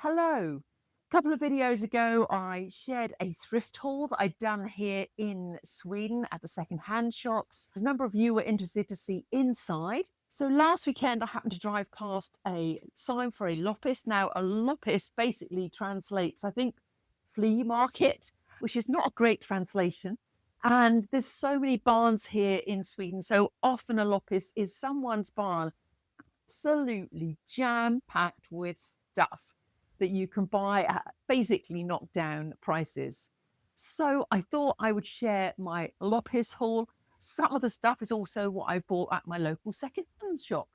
Hello. A couple of videos ago, I shared a thrift haul that I'd done here in Sweden at the second-hand shops. A number of you were interested to see inside. So last weekend, I happened to drive past a sign for a Loppis. Now, a Loppis basically translates, I think, flea market, which is not a great translation. And there's so many barns here in Sweden. So often a Loppis is someone's barn absolutely jam-packed with stuff that you can buy at basically knockdown prices. So I thought I would share my Loppis haul. Some of the stuff is also what I've bought at my local second-hand shop.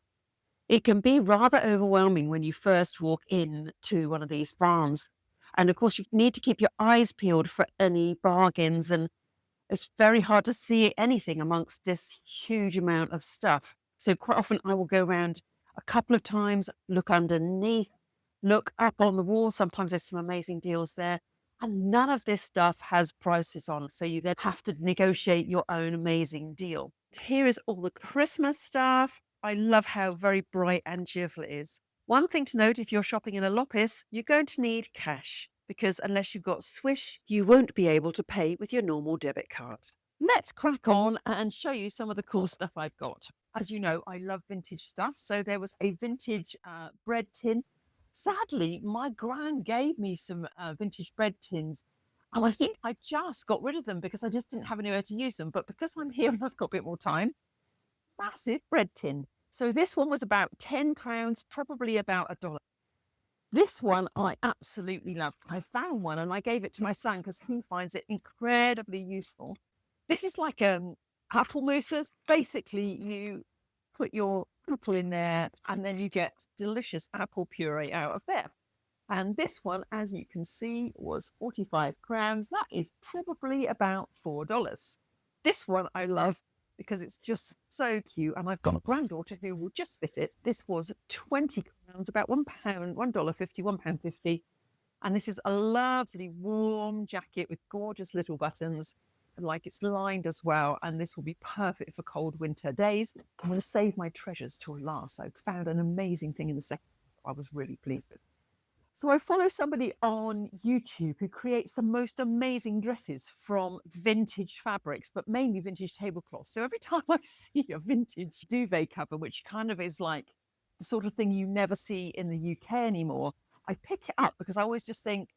It can be rather overwhelming when you first walk in to one of these farms. And of course, you need to keep your eyes peeled for any bargains. And it's very hard to see anything amongst this huge amount of stuff. So quite often I will go around a couple of times, look underneath, look up on the wall. Sometimes there's some amazing deals there. And none of this stuff has prices on. So you then have to negotiate your own amazing deal. Here is all the Christmas stuff. I love how very bright and cheerful it is. One thing to note, if you're shopping in a Loppis, you're going to need cash because unless you've got Swish, you won't be able to pay with your normal debit card. Let's crack on and show you some of the cool stuff I've got. As you know, I love vintage stuff. So there was a vintage bread tin. Sadly, my gran gave me some vintage bread tins, and I think I just got rid of them because I just didn't have anywhere to use them. But because I'm here and I've got a bit more time, massive bread tin. So this one was about 10 crowns, probably about $1. This one I absolutely love. I found one and I gave it to my son because he finds it incredibly useful. This is like apple moussers. Basically, you put your apple in there and then you get delicious apple puree out of there. And this one, as you can see, was 45 crowns. That is probably about $4. This one I love because it's just so cute. And I've got a granddaughter who will just fit it. This was 20 crowns, about £1, $1.50, £1.50. And this is a lovely warm jacket with gorgeous little buttons. Like it's lined as well, and this will be perfect for cold winter days. I'm going to save my treasures till last. I found an amazing thing in the second I was really pleased with. So I follow somebody on YouTube who creates the most amazing dresses from vintage fabrics, but mainly vintage tablecloths. So every time I see a vintage duvet cover, which kind of is like the sort of thing you never see in the UK anymore, I pick it up because I always just think,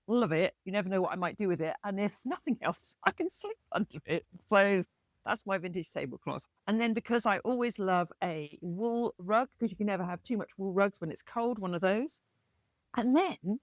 love it. You never know what I might do with it. And if nothing else, I can sleep under it. So that's my vintage tablecloth. And then because I always love a wool rug, because you can never have too much wool rugs when it's cold, one of those. And then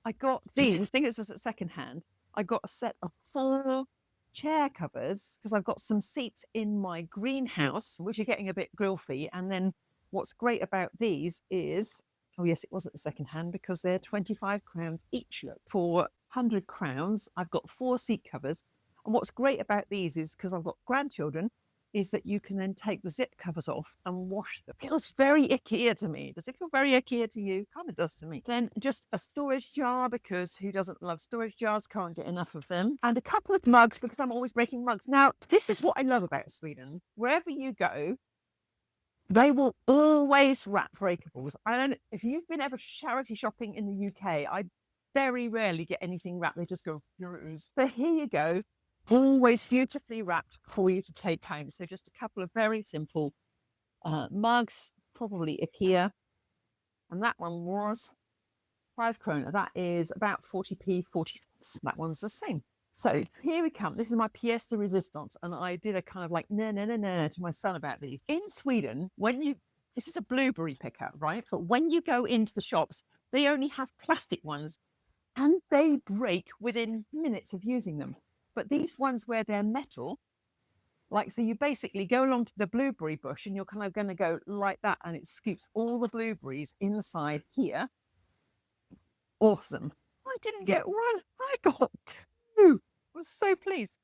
I got these, I think it's just at second hand. I got a set of 4 chair covers because I've got some seats in my greenhouse, which are getting a bit grilfy. And then what's great about these is, oh yes, it was at the second hand because they're 25 crowns each. Look, for 100 crowns, I've got 4 seat covers. And what's great about these is because I've got grandchildren, is that you can then take the zip covers off and wash them. It feels very IKEA to me. Does it feel very IKEA to you? Kind of does to me. Then just a storage jar because who doesn't love storage jars? Can't get enough of them. And a couple of mugs because I'm always breaking mugs. Now, this is what I love about Sweden. Wherever you go, they will always wrap breakables. I don't know if you've been ever charity shopping in the UK, I very rarely get anything wrapped. They just go, here it is. But here you go, always beautifully wrapped for you to take home. So just a couple of very simple mugs, probably IKEA. And that one was 5 krona. That is about 40p, 40 cents. That one's the same. So here we come. This is my pièce de résistance. And I did a kind of like no to my son about these. In Sweden, this is a blueberry picker, right? But when you go into the shops, they only have plastic ones and they break within minutes of using them. But these ones where they're metal, like, so you basically go along to the blueberry bush and you're kind of going to go like that and it scoops all the blueberries inside here. Awesome. I didn't get one. I got 2. I was so pleased.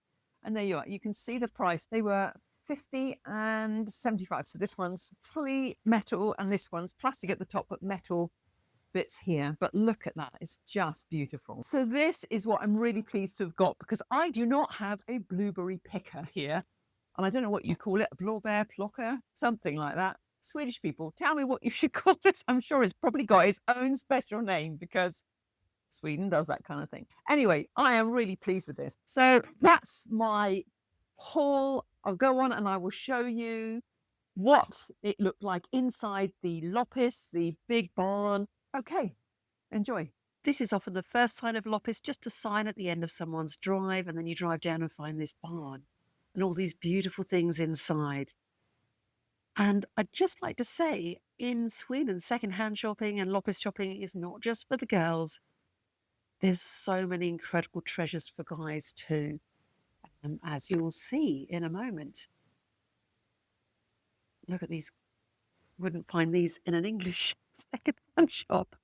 And there you are. You can see the price. They were 50 and 75. So this one's fully metal and this one's plastic at the top, but metal bits here. But look at that. It's just beautiful. So this is what I'm really pleased to have got because I do not have a blueberry picker here. And I don't know what you call it, a blåbär plocker, something like that. Swedish people, tell me what you should call this. I'm sure it's probably got its own special name because Sweden does that kind of thing. Anyway, I am really pleased with this. So that's my haul. I'll go on and I will show you what it looked like inside the Loppis, the big barn. Okay, enjoy. This is often the first sign of Loppis, just a sign at the end of someone's drive, and then you drive down and find this barn and all these beautiful things inside. And I'd just like to say, in Sweden, secondhand shopping and Loppis shopping is not just for the girls. There's so many incredible treasures for guys too, as you'll see in a moment. Look at these. Wouldn't find these in an English secondhand shop.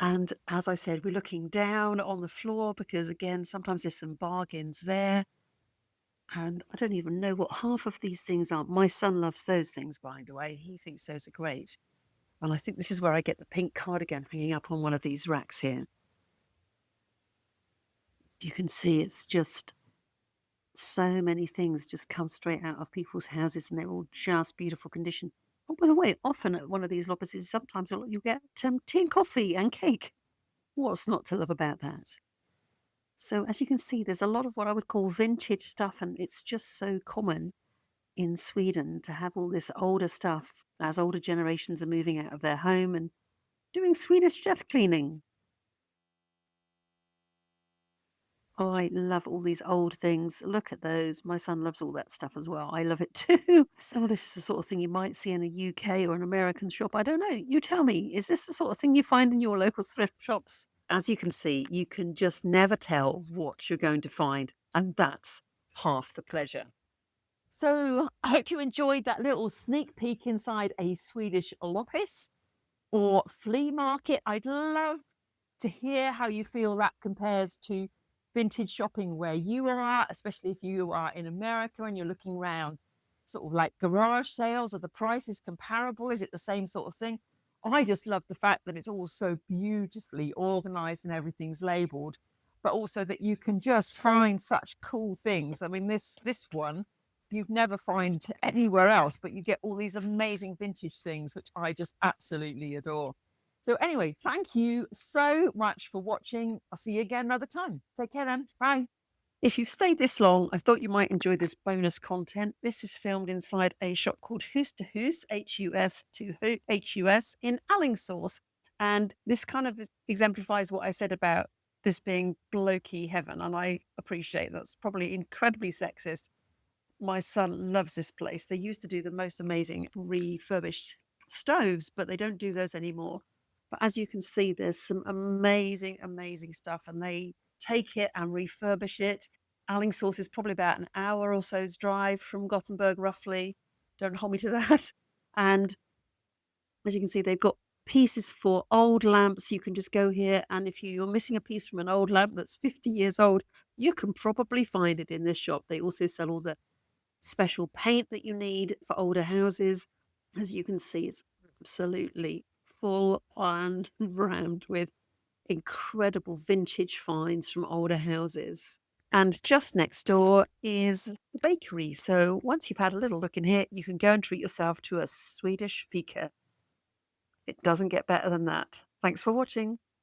And as I said, we're looking down on the floor because, again, sometimes there's some bargains there. And I don't even know what half of these things are. My son loves those things, by the way. He thinks those are great. And I think this is where I get the pink cardigan hanging up on one of these racks here. You can see it's just so many things just come straight out of people's houses and they're all just beautiful condition. Oh, by the way, often at one of these Loppises, sometimes you get tea and coffee and cake. What's not to love about that? So as you can see, there's a lot of what I would call vintage stuff, and it's just so common in Sweden to have all this older stuff as older generations are moving out of their home and doing Swedish death cleaning. Oh, I love all these old things. Look at those. My son loves all that stuff as well. I love it too. Some of this is the sort of thing you might see in a UK or an American shop. I don't know. You tell me, is this the sort of thing you find in your local thrift shops? As you can see, you can just never tell what you're going to find. And that's half the pleasure. So I hope you enjoyed that little sneak peek inside a Swedish Loppis or flea market. I'd love to hear how you feel that compares to vintage shopping where you are, especially if you are in America and you're looking around sort of like garage sales. Are the prices comparable? Is it the same sort of thing? I just love the fact that it's all so beautifully organized and everything's labeled, but also that you can just find such cool things. I mean, this one you'd never find anywhere else, but you get all these amazing vintage things, which I just absolutely adore. So anyway, thank you so much for watching. I'll see you again another time. Take care then. Bye. If you've stayed this long, I thought you might enjoy this bonus content. This is filmed inside a shop called Hus to Hus, Hus to Hus in Alingsås. And this kind of exemplifies what I said about this being blokey heaven. And I appreciate that's probably incredibly sexist. My son loves this place. They used to do the most amazing refurbished stoves, but they don't do those anymore. But as you can see, there's some amazing, amazing stuff, and they take it and refurbish it. Alingsås is probably about an hour or so's drive from Gothenburg, roughly. Don't hold me to that. And as you can see, they've got pieces for old lamps. You can just go here, and if you're missing a piece from an old lamp that's 50 years old, you can probably find it in this shop. They also sell all the special paint that you need for older houses. As you can see, it's absolutely full and rammed with incredible vintage finds from older houses. And just next door is the bakery. So once you've had a little look in here, you can go and treat yourself to a Swedish fika. It doesn't get better than that. Thanks for watching.